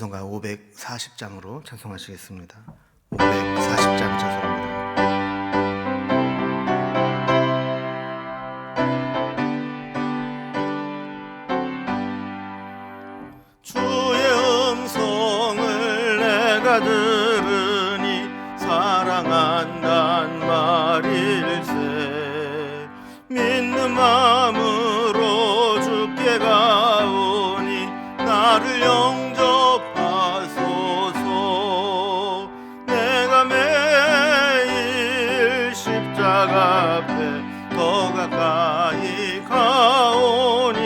찬송가 540장으로 찬송하시겠습니다. 540장 찬송입니다. 주의 음성을 내가 들으니 사랑한단 말일세. 믿는 마음으로 주께 가오니 나를 영접하소서. 내가 매일 십자가 앞에 더 가까이 가오니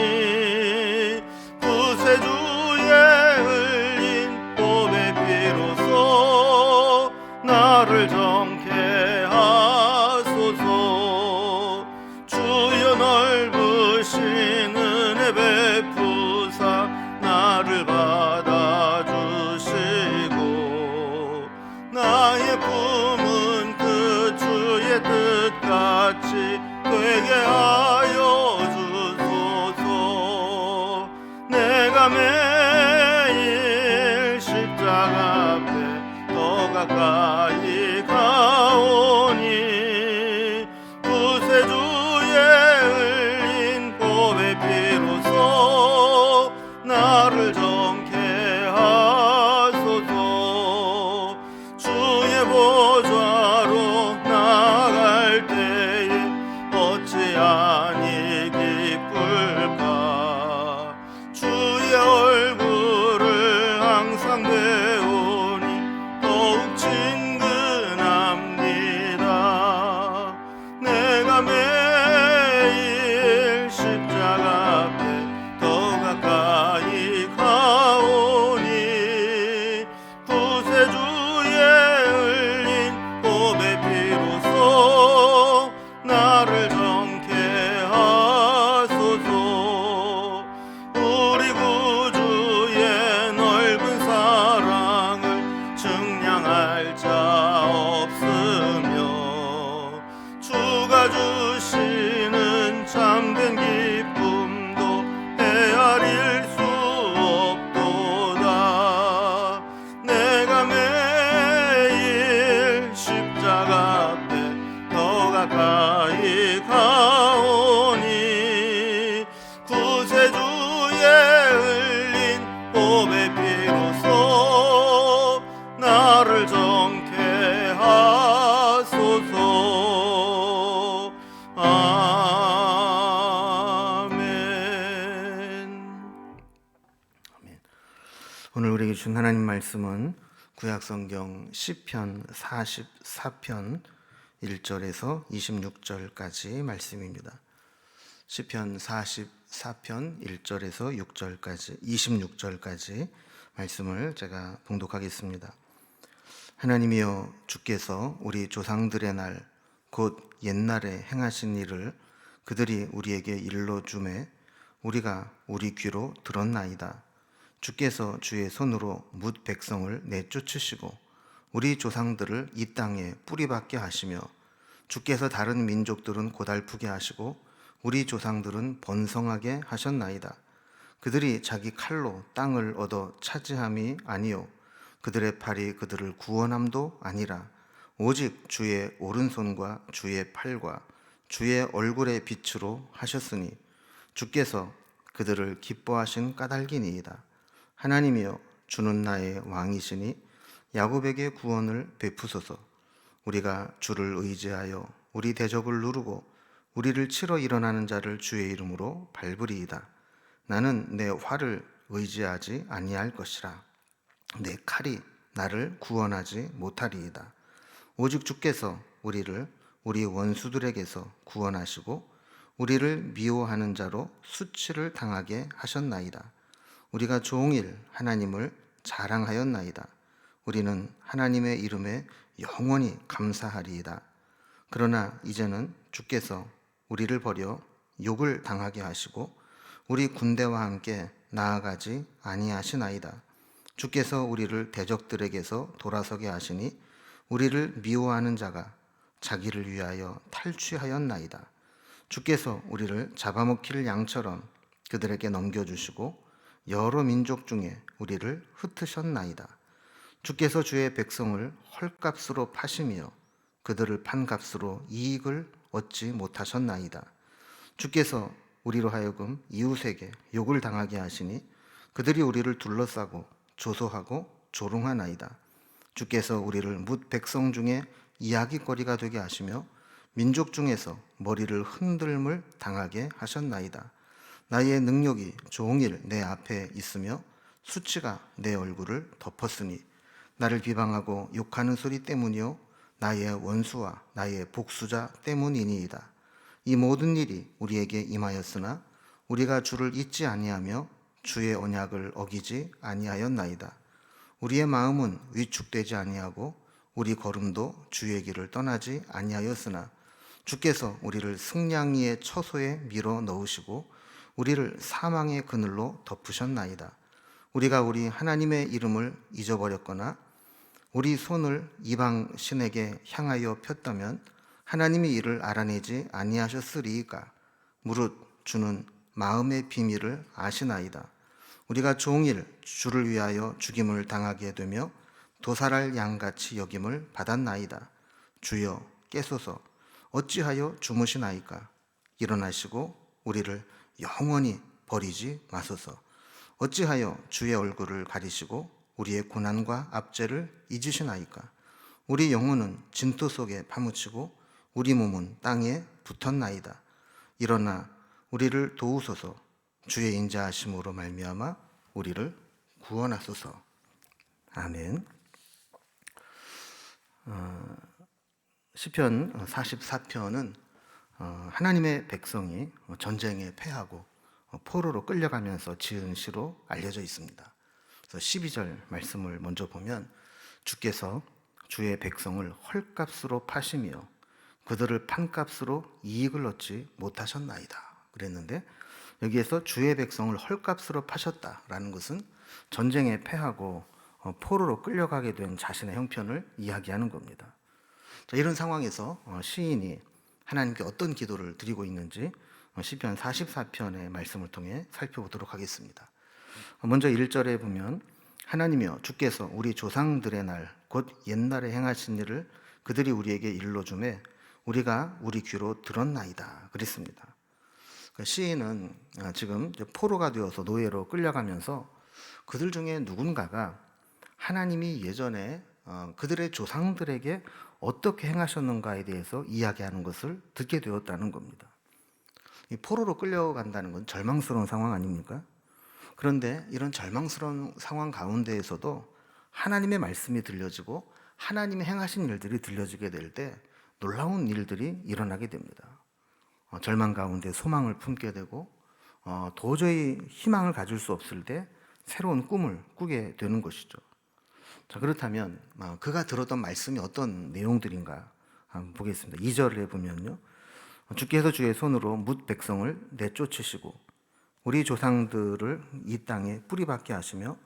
구세주의 흘린 보배 피로써 나를 정케 하소서. 주여 넓으신 은혜 베푸사 나를 받아주시고 나의 꿈은 그 주의 뜻같이 되게 하여 주소서. 내가 매일 십자가 앞에 더 가까이 가오니 구세주의 흘린 보배 피로써 나를 정케 하소서. 주의 보좌로 나아갈 때에 어찌하니 기쁠까. 주의 얼굴을 항상 배우니 더욱 친근합니다. 내가 매일 십자가 앞에 더 가까이 가오니 구세주의 흘린 보배 피로써 나를 정케 하소서. 우리 구주의 넓은 사랑을 증량할 자 없으며 주가 주시는 참된 기쁨도 헤아릴 수 없도다. 내가 매일 십자가 앞에 더 가까이 가오니 구세주의 흘린 보배 피로써 나를 정케 하소서. 아멘. 오늘 우리에게 준 하나님 말씀은 구약성경 시편 44편 1절에서 26절까지 말씀입니다. 시편 44편 1절에서 26절까지 말씀을 제가 봉독하겠습니다. 하나님이여, 주께서 우리 조상들의 날 곧 옛날에 행하신 일을 그들이 우리에게 일러주매 우리가 우리 귀로 들었나이다. 주께서 주의 손으로 뭇 백성을 내쫓으시고 우리 조상들을 이 땅에 뿌리박게 하시며 주께서 다른 민족들은 고달프게 하시고 우리 조상들은 번성하게 하셨나이다. 그들이 자기 칼로 땅을 얻어 차지함이 아니요 그들의 팔이 그들을 구원함도 아니라 오직 주의 오른손과 주의 팔과 주의 얼굴의 빛으로 하셨으니 주께서 그들을 기뻐하신 까닭이니이다. 하나님이여, 주는 나의 왕이시니 야곱에게 구원을 베푸소서. 우리가 주를 의지하여 우리 대적을 누르고 우리를 치러 일어나는 자를 주의 이름으로 밟으리이다. 나는 내 활을 의지하지 아니할 것이라. 내 칼이 나를 구원하지 못하리이다. 오직 주께서 우리를 우리 원수들에게서 구원하시고 우리를 미워하는 자로 수치를 당하게 하셨나이다. 우리가 종일 하나님을 자랑하였나이다. 우리는 하나님의 이름에 영원히 감사하리이다. 그러나 이제는 주께서 우리를 버려 욕을 당하게 하시고 우리 군대와 함께 나아가지 아니하시나이다. 주께서 우리를 대적들에게서 돌아서게 하시니 우리를 미워하는 자가 자기를 위하여 탈취하였나이다. 주께서 우리를 잡아먹힐 양처럼 그들에게 넘겨주시고 여러 민족 중에 우리를 흩으셨나이다. 주께서 주의 백성을 헐값으로 파시며 그들을 판값으로 이익을 얻지 못하셨나이다. 주께서 우리로 하여금 이웃에게 욕을 당하게 하시니 그들이 우리를 둘러싸고 조소하고 조롱하나이다. 주께서 우리를 뭇 백성 중에 이야기거리가 되게 하시며 민족 중에서 머리를 흔들물 당하게 하셨나이다. 나의 능력이 종일 내 앞에 있으며 수치가 내 얼굴을 덮었으니 나를 비방하고 욕하는 소리 때문이요 나의 원수와 나의 복수자 때문이니이다. 이 모든 일이 우리에게 임하였으나 우리가 주를 잊지 아니하며 주의 언약을 어기지 아니하였나이다. 우리의 마음은 위축되지 아니하고 우리 걸음도 주의 길을 떠나지 아니하였으나 주께서 우리를 승냥이의 처소에 밀어 넣으시고 우리를 사망의 그늘로 덮으셨나이다. 우리가 우리 하나님의 이름을 잊어버렸거나 우리 손을 이방 신에게 향하여 폈다면 하나님이 이를 알아내지 아니하셨으리이까. 무릇 주는 마음의 비밀을 아시나이다. 우리가 종일 주를 위하여 죽임을 당하게 되며 도살할 양같이 여김을 받았나이다. 주여 깨소서. 어찌하여 주무시나이까. 일어나시고 우리를 영원히 버리지 마소서. 어찌하여 주의 얼굴을 가리시고 우리의 고난과 압제를 잊으시나이까. 우리 영혼은 진토 속에 파묻히고 우리 몸은 땅에 붙었나이다. 일어나 우리를 도우소서. 주의 인자하심으로 말미암아 우리를 구원하소서. 아멘. 시편 44편은 하나님의 백성이 전쟁에 패하고 포로로 끌려가면서 지은 시로 알려져 있습니다. 그래서 12절 말씀을 먼저 보면 주께서 주의 백성을 헐값으로 파시며 그들을 판값으로 이익을 얻지 못하셨나이다 그랬는데, 여기에서 주의 백성을 헐값으로 파셨다라는 것은 전쟁에 패하고 포로로 끌려가게 된 자신의 형편을 이야기하는 겁니다. 자, 이런 상황에서 시인이 하나님께 어떤 기도를 드리고 있는지 시편 44편의 말씀을 통해 살펴보도록 하겠습니다. 먼저 1절에 보면 하나님이여 주께서 우리 조상들의 날 곧 옛날에 행하신 일을 그들이 우리에게 일러주매 우리가 우리 귀로 들었나이다 그랬습니다. 시인은 지금 포로가 되어서 노예로 끌려가면서 그들 중에 누군가가 하나님이 예전에 그들의 조상들에게 어떻게 행하셨는가에 대해서 이야기하는 것을 듣게 되었다는 겁니다. 이 포로로 끌려간다는 건 절망스러운 상황 아닙니까? 그런데 이런 절망스러운 상황 가운데에서도 하나님의 말씀이 들려지고 하나님이 행하신 일들이 들려지게 될 때 놀라운 일들이 일어나게 됩니다. 절망 가운데 소망을 품게 되고 도저히 희망을 가질 수 없을 때 새로운 꿈을 꾸게 되는 것이죠. 자, 그렇다면 그가 들었던 말씀이 어떤 내용들인가 한번 보겠습니다. 2절에 보면요, 주께서 주의 손으로 뭇 백성을 내쫓으시고 우리 조상들을 이 땅에 뿌리박게 하시며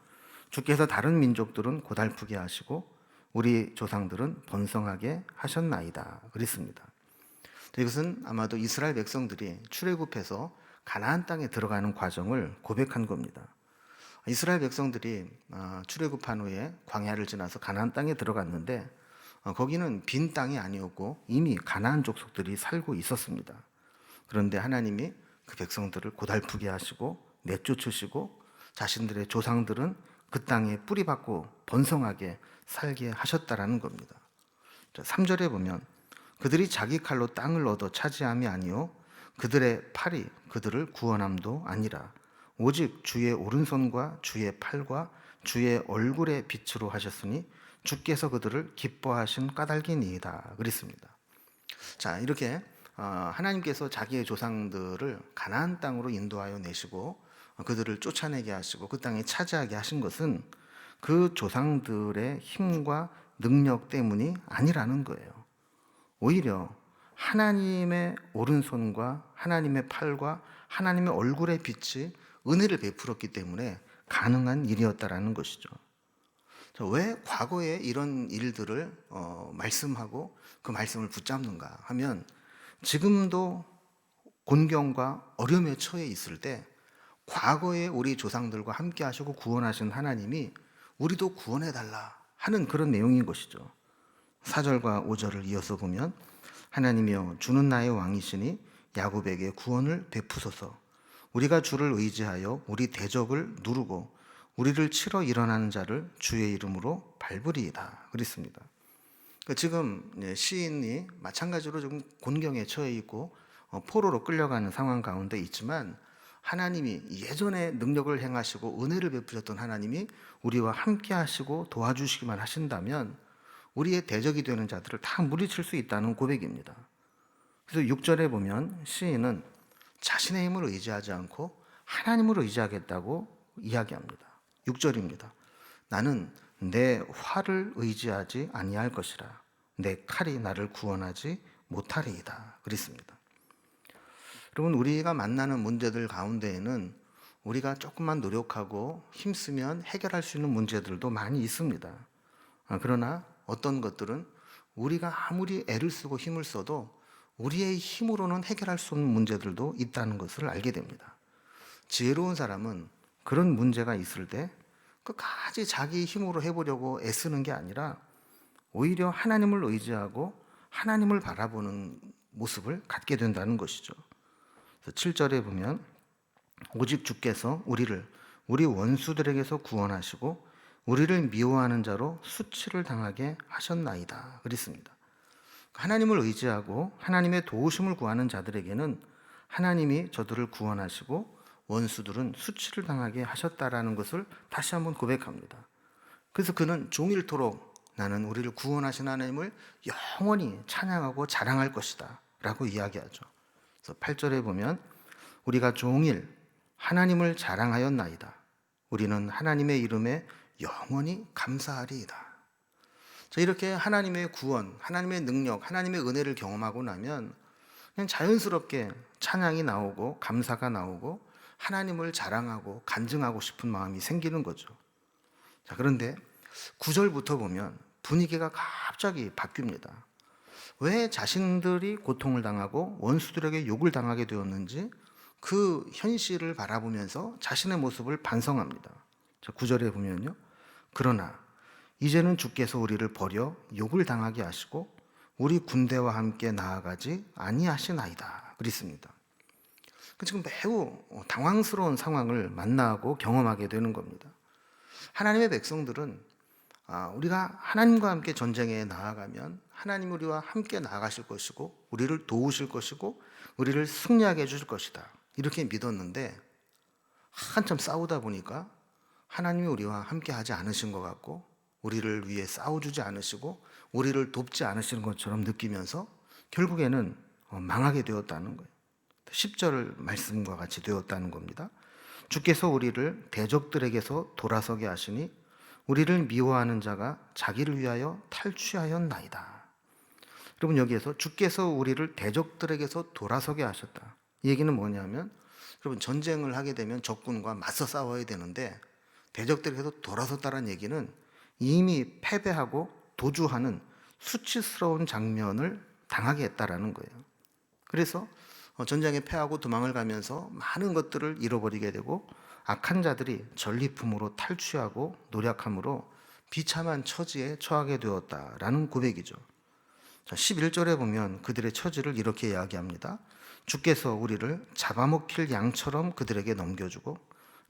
주께서 다른 민족들은 고달프게 하시고 우리 조상들은 번성하게 하셨나이다 그랬습니다. 이것은 아마도 이스라엘 백성들이 출애굽해서 가나안 땅에 들어가는 과정을 고백한 겁니다. 이스라엘 백성들이 출애굽한 후에 광야를 지나서 가나안 땅에 들어갔는데 거기는 빈 땅이 아니었고 이미 가나안 족속들이 살고 있었습니다. 그런데 하나님이 그 백성들을 고달프게 하시고 내쫓으시고 자신들의 조상들은 그 땅에 뿌리박고 번성하게 살게 하셨다라는 겁니다. 3절에 보면 그들이 자기 칼로 땅을 얻어 차지함이 아니요 그들의 팔이 그들을 구원함도 아니라 오직 주의 오른손과 주의 팔과 주의 얼굴의 빛으로 하셨으니 주께서 그들을 기뻐하신 까닭이니이다 그랬습니다. 자, 이렇게 하나님께서 자기의 조상들을 가나안 땅으로 인도하여 내시고 그들을 쫓아내게 하시고 그 땅에 차지하게 하신 것은 그 조상들의 힘과 능력 때문이 아니라는 거예요. 오히려 하나님의 오른손과 하나님의 팔과 하나님의 얼굴의 빛이 은혜를 베풀었기 때문에 가능한 일이었다라는 것이죠. 왜 과거에 이런 일들을 말씀하고 그 말씀을 붙잡는가 하면 지금도 곤경과 어려움에 처해 있을 때 과거에 우리 조상들과 함께 하시고 구원하신 하나님이 우리도 구원해달라 하는 그런 내용인 것이죠. 4절과 5절을 이어서 보면 하나님이여 주는 나의 왕이시니 야곱에게 구원을 베푸소서. 우리가 주를 의지하여 우리 대적을 누르고 우리를 치러 일어나는 자를 주의 이름으로 밟으리이다. 그랬습니다. 지금 시인이 마찬가지로 지금 곤경에 처해 있고 포로로 끌려가는 상황 가운데 있지만 하나님이 예전에 능력을 행하시고 은혜를 베푸셨던 하나님이 우리와 함께 하시고 도와주시기만 하신다면 우리의 대적이 되는 자들을 다 물리칠 수 있다는 고백입니다. 그래서 6절에 보면 시인은 자신의 힘을 의지하지 않고 하나님을 의지하겠다고 이야기합니다. 6절입니다. 나는 내 활을 의지하지 아니할 것이라. 내 칼이 나를 구원하지 못하리이다. 그랬습니다. 여러분, 우리가 만나는 문제들 가운데에는 우리가 조금만 노력하고 힘쓰면 해결할 수 있는 문제들도 많이 있습니다. 그러나 어떤 것들은 우리가 아무리 애를 쓰고 힘을 써도 우리의 힘으로는 해결할 수 없는 문제들도 있다는 것을 알게 됩니다. 지혜로운 사람은 그런 문제가 있을 때 끝까지 자기 힘으로 해보려고 애쓰는 게 아니라 오히려 하나님을 의지하고 하나님을 바라보는 모습을 갖게 된다는 것이죠. 7절에 보면 오직 주께서 우리를 우리 원수들에게서 구원하시고 우리를 미워하는 자로 수치를 당하게 하셨나이다. 그랬습니다. 하나님을 의지하고 하나님의 도우심을 구하는 자들에게는 하나님이 저들을 구원하시고 원수들은 수치를 당하게 하셨다라는 것을 다시 한번 고백합니다. 그래서 그는 종일토록 나는 우리를 구원하신 하나님을 영원히 찬양하고 자랑할 것이다 라고 이야기하죠. 그래서 8절에 보면 우리가 종일 하나님을 자랑하였나이다. 우리는 하나님의 이름에 영원히 감사하리이다. 자, 이렇게 하나님의 구원, 하나님의 능력, 하나님의 은혜를 경험하고 나면 그냥 자연스럽게 찬양이 나오고 감사가 나오고 하나님을 자랑하고 간증하고 싶은 마음이 생기는 거죠. 자, 그런데 9절부터 보면 분위기가 갑자기 바뀝니다. 왜 자신들이 고통을 당하고 원수들에게 욕을 당하게 되었는지 그 현실을 바라보면서 자신의 모습을 반성합니다. 자, 9절에 보면요. 그러나 이제는 주께서 우리를 버려 욕을 당하게 하시고 우리 군대와 함께 나아가지 아니하시나이다. 그랬습니다. 지금 매우 당황스러운 상황을 만나고 경험하게 되는 겁니다. 하나님의 백성들은 우리가 하나님과 함께 전쟁에 나아가면 하나님 우리와 함께 나아가실 것이고 우리를 도우실 것이고 우리를 승리하게 해주실 것이다. 이렇게 믿었는데 한참 싸우다 보니까 하나님이 우리와 함께 하지 않으신 것 같고 우리를 위해 싸워주지 않으시고 우리를 돕지 않으시는 것처럼 느끼면서 결국에는 망하게 되었다는 거예요. 10절 말씀과 같이 되었다는 겁니다. 주께서 우리를 대적들에게서 돌아서게 하시니 우리를 미워하는 자가 자기를 위하여 탈취하였나이다. 여러분, 여기에서 주께서 우리를 대적들에게서 돌아서게 하셨다. 이 얘기는 뭐냐면 여러분, 전쟁을 하게 되면 적군과 맞서 싸워야 되는데 대적들에게서 돌아섰다는 얘기는 이미 패배하고 도주하는 수치스러운 장면을 당하게 했다라는 거예요. 그래서 전쟁에 패하고 도망을 가면서 많은 것들을 잃어버리게 되고 악한 자들이 전리품으로 탈취하고 노력함으로 비참한 처지에 처하게 되었다라는 고백이죠. 11절에 보면 그들의 처지를 이렇게 이야기합니다. 주께서 우리를 잡아먹힐 양처럼 그들에게 넘겨주고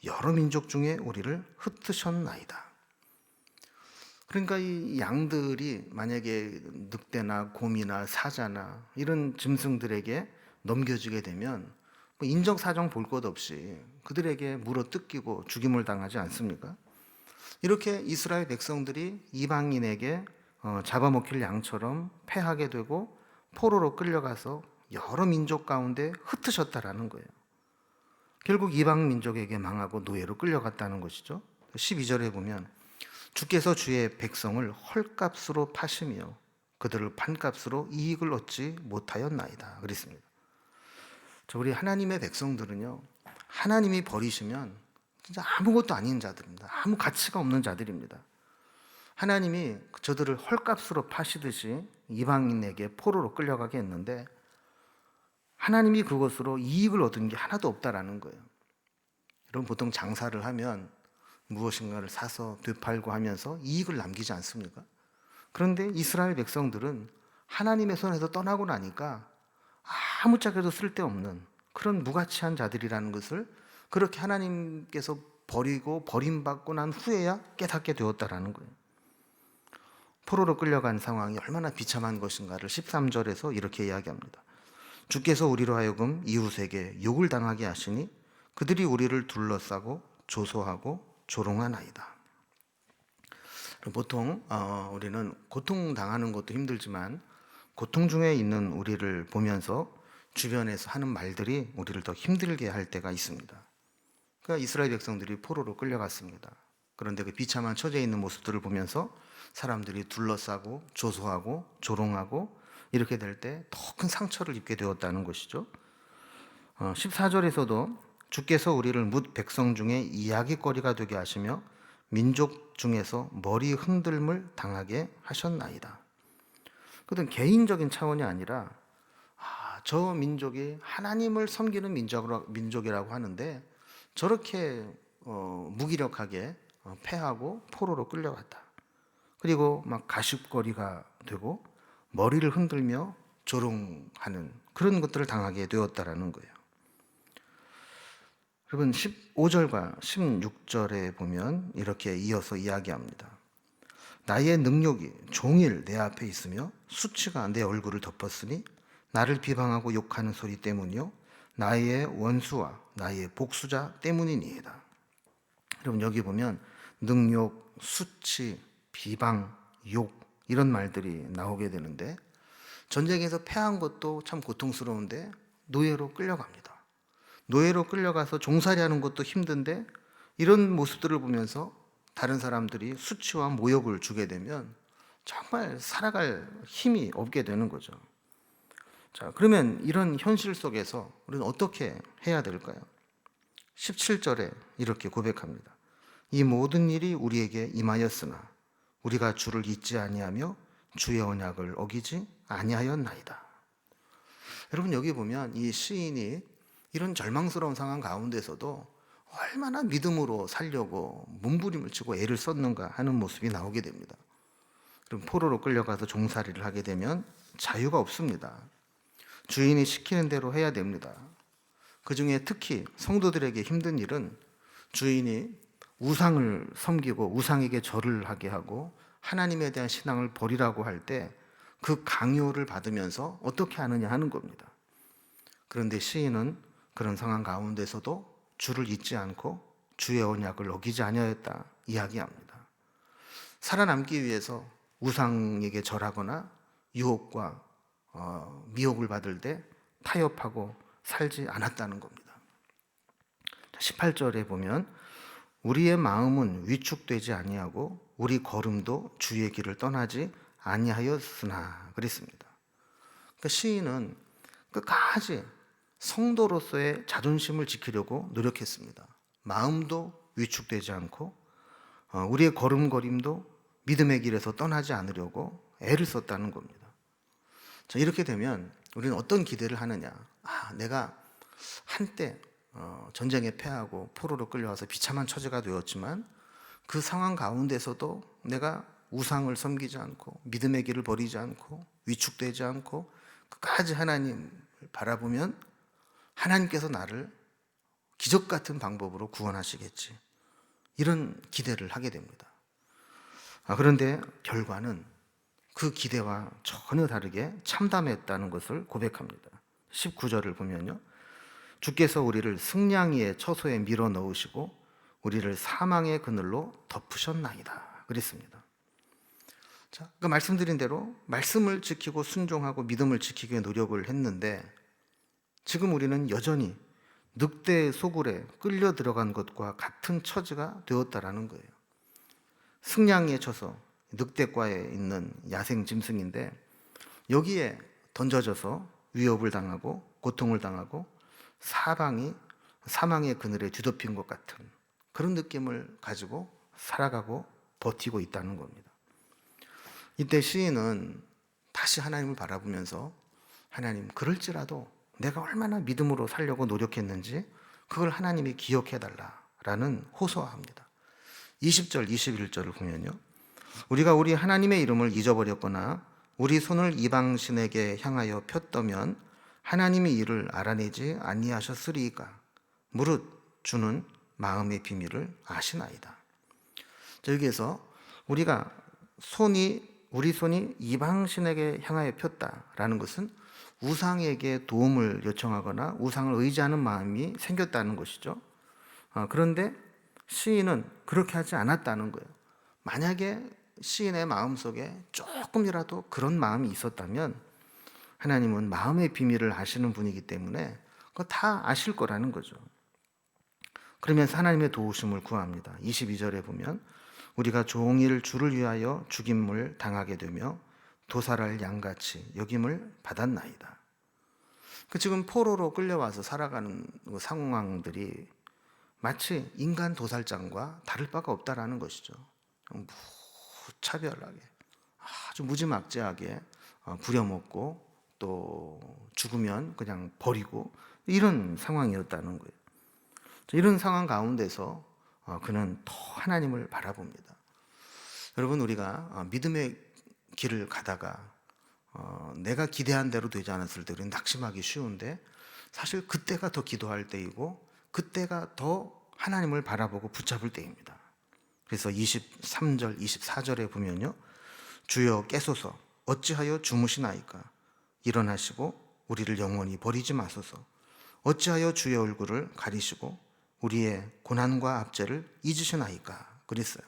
여러 민족 중에 우리를 흩으셨나이다. 그러니까 이 양들이 만약에 늑대나 곰이나 사자나 이런 짐승들에게 넘겨지게 되면 인정사정 볼 것 없이 그들에게 물어 뜯기고 죽임을 당하지 않습니까? 이렇게 이스라엘 백성들이 이방인에게 잡아먹힐 양처럼 패하게 되고 포로로 끌려가서 여러 민족 가운데 흩으셨다라는 거예요. 결국 이방 민족에게 망하고 노예로 끌려갔다는 것이죠. 12절에 보면 주께서 주의 백성을 헐값으로 파시며 그들을 판값으로 이익을 얻지 못하였나이다. 그랬습니다. 우리 하나님의 백성들은요, 하나님이 버리시면 진짜 아무것도 아닌 자들입니다. 아무 가치가 없는 자들입니다. 하나님이 저들을 헐값으로 파시듯이 이방인에게 포로로 끌려가게 했는데 하나님이 그것으로 이익을 얻은 게 하나도 없다라는 거예요. 여러분 보통 장사를 하면 무엇인가를 사서 되팔고 하면서 이익을 남기지 않습니까? 그런데 이스라엘 백성들은 하나님의 손에서 떠나고 나니까 아무짝에도 쓸데없는 그런 무가치한 자들이라는 것을 그렇게 하나님께서 버리고 버림받고 난 후에야 깨닫게 되었다라는 거예요. 포로로 끌려간 상황이 얼마나 비참한 것인가를 13절에서 이렇게 이야기합니다. 주께서 우리로 하여금 이웃에게 욕을 당하게 하시니 그들이 우리를 둘러싸고 조소하고 조롱하나이다. 보통 우리는 고통당하는 것도 힘들지만 고통 중에 있는 우리를 보면서 주변에서 하는 말들이 우리를 더 힘들게 할 때가 있습니다. 그러니까 이스라엘 백성들이 포로로 끌려갔습니다. 그런데 그 비참한 처지에 있는 모습들을 보면서 사람들이 둘러싸고 조소하고 조롱하고 이렇게 될 때 더 큰 상처를 입게 되었다는 것이죠. 14절에서도 주께서 우리를 뭇 백성 중에 이야기거리가 되게 하시며 민족 중에서 머리 흔들림을 당하게 하셨나이다. 그것은 개인적인 차원이 아니라 저 민족이 하나님을 섬기는 민족이라고 하는데 저렇게 무기력하게 패하고 포로로 끌려갔다. 그리고 막 가십거리가 되고 머리를 흔들며 조롱하는 그런 것들을 당하게 되었다라는 거예요. 여러분 15절과 16절에 보면 이렇게 이어서 이야기합니다. 나의 능력이 종일 내 앞에 있으며 수치가 내 얼굴을 덮었으니 나를 비방하고 욕하는 소리 때문이요 나의 원수와 나의 복수자 때문이니이다. 여러분 여기 보면 능욕, 수치, 비방, 욕 이런 말들이 나오게 되는데 전쟁에서 패한 것도 참 고통스러운데 노예로 끌려갑니다. 노예로 끌려가서 종살이하는 것도 힘든데 이런 모습들을 보면서 다른 사람들이 수치와 모욕을 주게 되면 정말 살아갈 힘이 없게 되는 거죠. 자, 그러면 이런 현실 속에서 우리는 어떻게 해야 될까요? 17절에 이렇게 고백합니다. 이 모든 일이 우리에게 임하였으나 우리가 주를 잊지 아니하며 주의 언약을 어기지 아니하였나이다. 여러분 여기 보면 이 시인이 이런 절망스러운 상황 가운데서도 얼마나 믿음으로 살려고 몸부림을 치고 애를 썼는가 하는 모습이 나오게 됩니다. 그럼 포로로 끌려가서 종살이를 하게 되면 자유가 없습니다. 주인이 시키는 대로 해야 됩니다. 그 중에 특히 성도들에게 힘든 일은 주인이 우상을 섬기고 우상에게 절을 하게 하고 하나님에 대한 신앙을 버리라고 할 때 그 강요를 받으면서 어떻게 하느냐 하는 겁니다. 그런데 시인은 그런 상황 가운데서도 주를 잊지 않고 주의 언약을 어기지 아니하였다 이야기합니다. 살아남기 위해서 우상에게 절하거나 유혹과 미혹을 받을 때 타협하고 살지 않았다는 겁니다. 18절에 보면 우리의 마음은 위축되지 아니하고 우리 걸음도 주의 길을 떠나지 아니하였으나 그랬습니다. 그러니까 시인은 끝까지 성도로서의 자존심을 지키려고 노력했습니다. 마음도 위축되지 않고 우리의 걸음걸임도 믿음의 길에서 떠나지 않으려고 애를 썼다는 겁니다. 자, 이렇게 되면 우리는 어떤 기대를 하느냐? 내가 한때 전쟁에 패하고 포로로 끌려와서 비참한 처지가 되었지만 그 상황 가운데서도 내가 우상을 섬기지 않고 믿음의 길을 버리지 않고 위축되지 않고 끝까지 하나님을 바라보면 하나님께서 나를 기적 같은 방법으로 구원하시겠지. 이런 기대를 하게 됩니다. 그런데 결과는 그 기대와 전혀 다르게 참담했다는 것을 고백합니다. 19절을 보면요. 주께서 우리를 승냥이의 처소에 밀어 넣으시고 우리를 사망의 그늘로 덮으셨나이다. 그랬습니다. 자, 그 말씀드린 대로 말씀을 지키고 순종하고 믿음을 지키기 위해 노력을 했는데 지금 우리는 여전히 늑대의 소굴에 끌려 들어간 것과 같은 처지가 되었다라는 거예요. 승냥이의 처소, 늑대과에 있는 야생 짐승인데 여기에 던져져서 위협을 당하고 고통을 당하고 사망의 그늘에 뒤덮인 것 같은 그런 느낌을 가지고 살아가고 버티고 있다는 겁니다. 이때 시인은 다시 하나님을 바라보면서 하나님, 그럴지라도 내가 얼마나 믿음으로 살려고 노력했는지 그걸 하나님이 기억해달라라는 호소합니다. 20절, 21절을 보면요. 우리가 우리 하나님의 이름을 잊어버렸거나 우리 손을 이방신에게 향하여 폈더면 하나님이 이를 알아내지 아니하셨으리이까. 무릇 주는 마음의 비밀을 아시나이다. 자, 여기에서 우리가 우리 손이 이방신에게 향하여 폈다라는 것은 우상에게 도움을 요청하거나 우상을 의지하는 마음이 생겼다는 것이죠. 그런데 시인은 그렇게 하지 않았다는 거예요. 만약에 시인의 마음속에 조금이라도 그런 마음이 있었다면 하나님은 마음의 비밀을 아시는 분이기 때문에 그거 다 아실 거라는 거죠. 그러면서 하나님의 도우심을 구합니다. 22절에 보면 우리가 종일 주를 위하여 죽임을 당하게 되며 도살할 양같이 여김을 받았나이다. 지금 포로로 끌려와서 살아가는 상황들이 마치 인간 도살장과 다를 바가 없다라는 것이죠. 무차별하게 아주 무지막지하게 부려먹고 또 죽으면 그냥 버리고 이런 상황이었다는 거예요. 이런 상황 가운데서 그는 더 하나님을 바라봅니다. 여러분, 우리가 믿음의 길을 가다가 내가 기대한 대로 되지 않았을 때 우리는 낙심하기 쉬운데 사실 그때가 더 기도할 때이고 그때가 더 하나님을 바라보고 붙잡을 때입니다. 그래서 23절, 24절에 보면요. 주여 깨소서 어찌하여 주무시나이까. 일어나시고 우리를 영원히 버리지 마소서. 어찌하여 주의 얼굴을 가리시고 우리의 고난과 압제를 잊으시나이까. 그랬어요.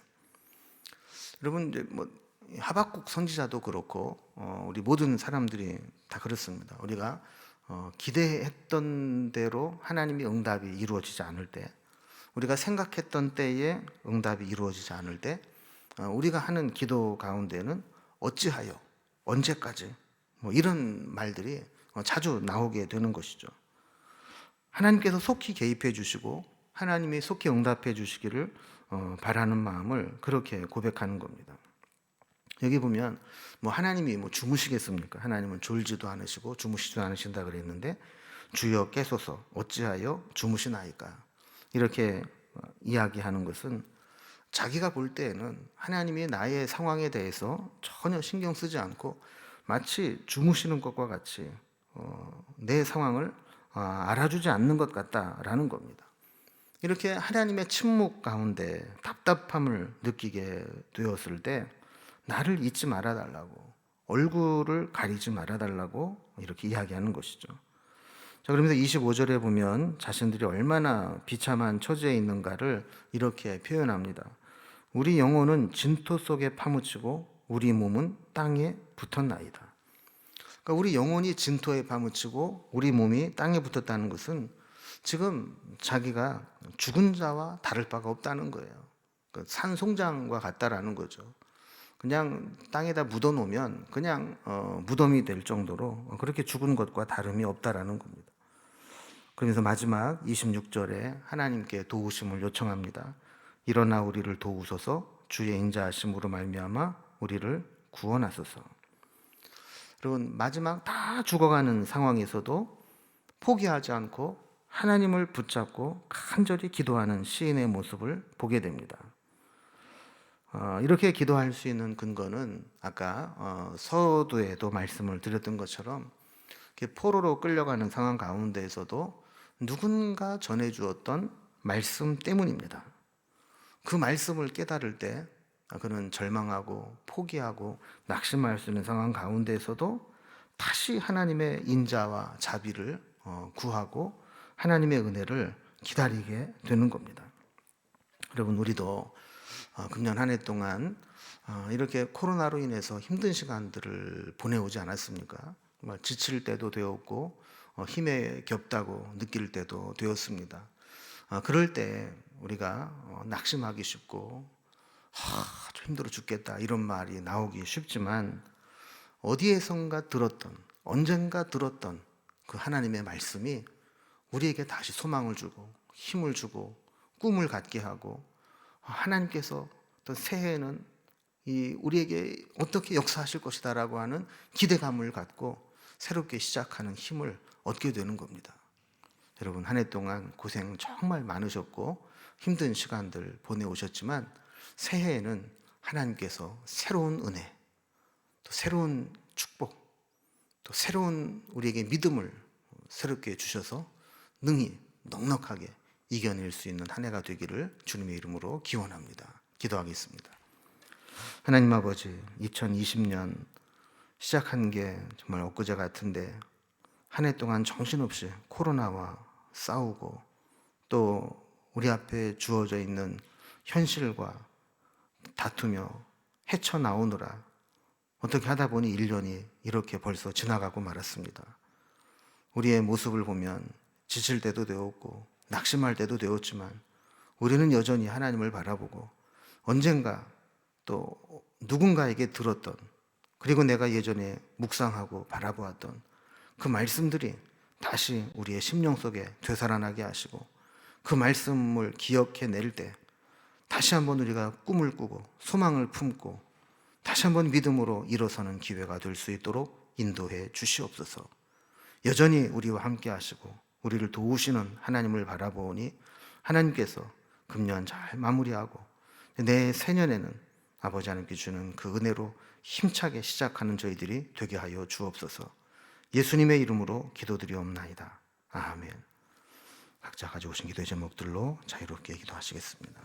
여러분, 이제 하박국 선지자도 그렇고 우리 모든 사람들이 다 그렇습니다. 우리가 기대했던 대로 하나님의 응답이 이루어지지 않을 때, 우리가 생각했던 때에 응답이 이루어지지 않을 때 우리가 하는 기도 가운데는 어찌하여, 언제까지 이런 말들이 자주 나오게 되는 것이죠. 하나님께서 속히 개입해 주시고 하나님이 속히 응답해 주시기를 바라는 마음을 그렇게 고백하는 겁니다. 여기 보면 하나님이 주무시겠습니까? 하나님은 졸지도 않으시고 주무시지도 않으신다 그랬는데 주여 깨소서 어찌하여 주무시나이까 이렇게 이야기하는 것은 자기가 볼 때에는 하나님이 나의 상황에 대해서 전혀 신경 쓰지 않고 마치 주무시는 것과 같이 내 상황을 알아주지 않는 것 같다라는 겁니다. 이렇게 하나님의 침묵 가운데 답답함을 느끼게 되었을 때 나를 잊지 말아달라고, 얼굴을 가리지 말아달라고 이렇게 이야기하는 것이죠. 자, 그러면서 25절에 보면 자신들이 얼마나 비참한 처지에 있는가를 이렇게 표현합니다. 우리 영혼은 진토 속에 파묻히고 우리 몸은 땅에 붙었나이다. 그러니까 우리 영혼이 진토에 파묻히고 우리 몸이 땅에 붙었다는 것은 지금 자기가 죽은 자와 다를 바가 없다는 거예요. 산송장과 같다라는 거죠. 그냥 땅에다 묻어놓으면 그냥 무덤이 될 정도로 그렇게 죽은 것과 다름이 없다라는 겁니다. 그러면서 마지막 26절에 하나님께 도우심을 요청합니다. 일어나 우리를 도우소서 주의 인자하심으로 말미암아 우리를 구원하소서. 여러분, 마지막 다 죽어가는 상황에서도 포기하지 않고 하나님을 붙잡고 간절히 기도하는 시인의 모습을 보게 됩니다. 이렇게 기도할 수 있는 근거는 아까 서두에도 말씀을 드렸던 것처럼 포로로 끌려가는 상황 가운데에서도 누군가 전해주었던 말씀 때문입니다. 그 말씀을 깨달을 때 그는 절망하고 포기하고 낙심할 수 있는 상황 가운데에서도 다시 하나님의 인자와 자비를 구하고 하나님의 은혜를 기다리게 되는 겁니다. 여러분, 우리도 금년 한 해 동안 이렇게 코로나로 인해서 힘든 시간들을 보내오지 않았습니까? 정말 지칠 때도 되었고 힘에 겹다고 느낄 때도 되었습니다. 그럴 때 우리가 낙심하기 쉽고 좀 힘들어 죽겠다 이런 말이 나오기 쉽지만 어디에선가 들었던, 언젠가 들었던 그 하나님의 말씀이 우리에게 다시 소망을 주고 힘을 주고 꿈을 갖게 하고 하나님께서 또 새해에는 우리에게 어떻게 역사하실 것이다라고 하는 기대감을 갖고 새롭게 시작하는 힘을 얻게 되는 겁니다. 여러분 한 해 동안 고생 정말 많으셨고 힘든 시간들 보내오셨지만 새해에는 하나님께서 새로운 은혜, 또 새로운 축복, 또 새로운 우리에게 믿음을 새롭게 주셔서 능히 넉넉하게 이겨낼 수 있는 한 해가 되기를 주님의 이름으로 기원합니다. 기도하겠습니다. 하나님 아버지, 2020년 시작한 게 정말 엊그제 같은데 한 해 동안 정신없이 코로나와 싸우고 또 우리 앞에 주어져 있는 현실과 다투며 헤쳐나오느라 어떻게 하다 보니 1년이 이렇게 벌써 지나가고 말았습니다. 우리의 모습을 보면 지칠 때도 되었고 낙심할 때도 되었지만 우리는 여전히 하나님을 바라보고 언젠가 또 누군가에게 들었던, 그리고 내가 예전에 묵상하고 바라보았던 그 말씀들이 다시 우리의 심령 속에 되살아나게 하시고 그 말씀을 기억해낼 때 다시 한번 우리가 꿈을 꾸고 소망을 품고 다시 한번 믿음으로 일어서는 기회가 될 수 있도록 인도해 주시옵소서. 여전히 우리와 함께 하시고 우리를 도우시는 하나님을 바라보니 하나님께서 금년 잘 마무리하고 내 새년에는 아버지 하나님께 주는 그 은혜로 힘차게 시작하는 저희들이 되게 하여 주옵소서. 예수님의 이름으로 기도드리옵나이다. 아멘. 각자 가져오신 기도의 제목들로 자유롭게 기도하시겠습니다.